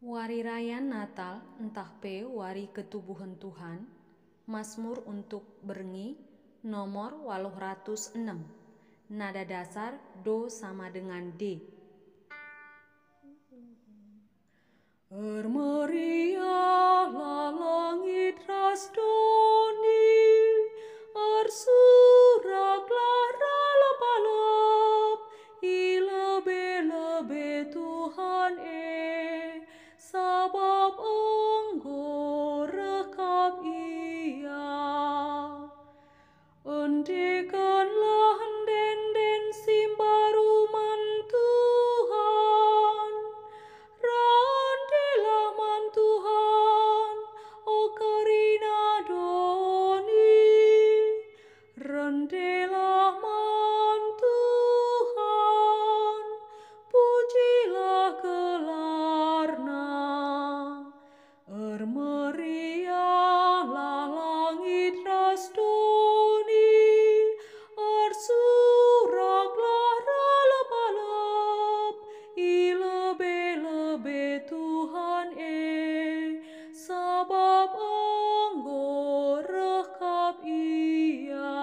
Wari Raya Natal entah pe wari ketubuhan Tuhan, Mazmur untuk berengi nomor 806. Nada dasar do sama dengan D. Meriahlah langit rasdoni, arsuraklah ralap-alap, ilebe-lebe Tuhan sabab Engkau rekap ia. Endekanlah den-den simbaruman Tuhan, randelah man Tuhan, o karina doni, rendelah man Tuhan, pujilah gelarna. Meriahlah langit rasdoni, arsuraklah ralap-alap, ilebe-lebe Tuhan sabab Engkau rekap ia.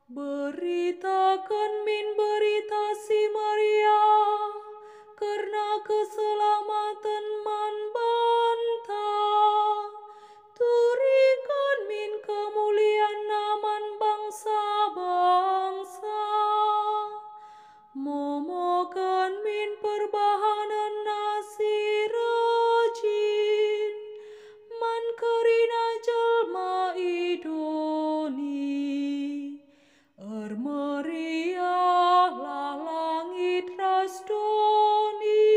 Beritakan min berita si Maria, karena keselamatan man banta. Turikan min kemuliaan naman bangsa-bangsa. Momokan min perbahanan nasi rejin, man kerina jelma idoni. Meriahlah langit rasdoni,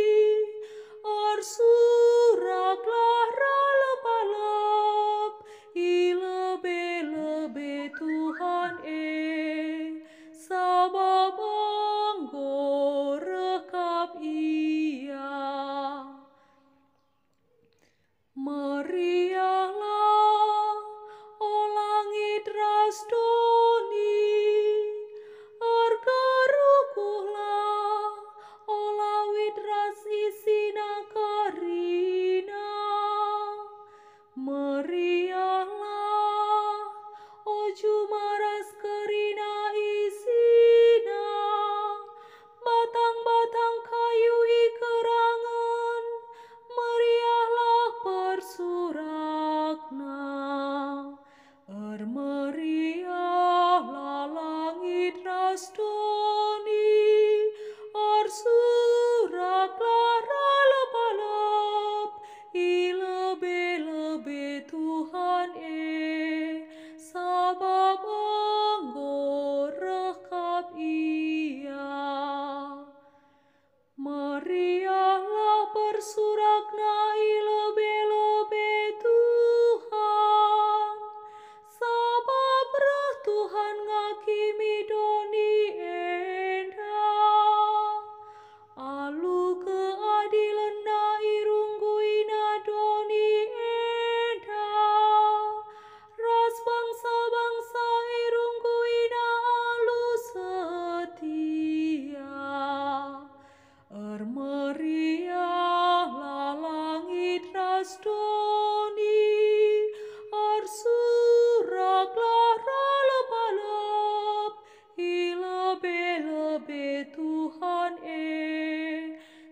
arsuraklah ralap-alap, ilebe-lebe Tuhan sabab Engkau rekap ia. Meriahlah, o langit rasdoni, argarukuhlah, o lawit ras isina karina. Meriahlah, o jumaras karina isina, batang-batang kayu ikerangan, meriahlah persurakna. Meriahlah langit rasdoni, arsuraklah ralap-alap, ilebe-lebe Tuhan sabab Engkau rekap ia. Meriahlah persurakna ilebe-lebe Tuhan, sabab reh Tuhan ngakimi doni enda. Alu keadilan na irungguina doni enda, ras bangsa-bangsa irungguina alu setia. Meriahlah langit rasdoni, arsuraklah ralap-alap, ilebe-lebe Tuhan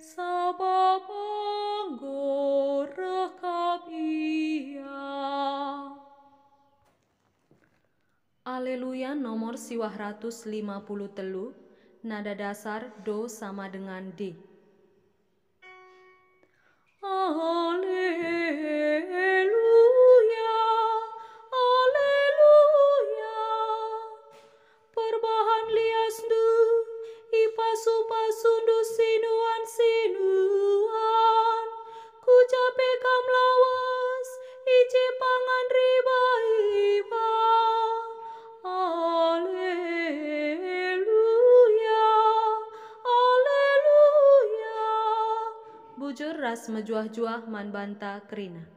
sabab Engkau rekap ia. Aleluya nomor 153, nada dasar do sama dengan D. Aleluya, aleluya, perbahan liasdu, ipasu-pasundu sinuan-sinuan, kucape kam lawas, ije pangan riba-riba. Aleluya, aleluya, bujur ras mejuah-juah man banta kerina.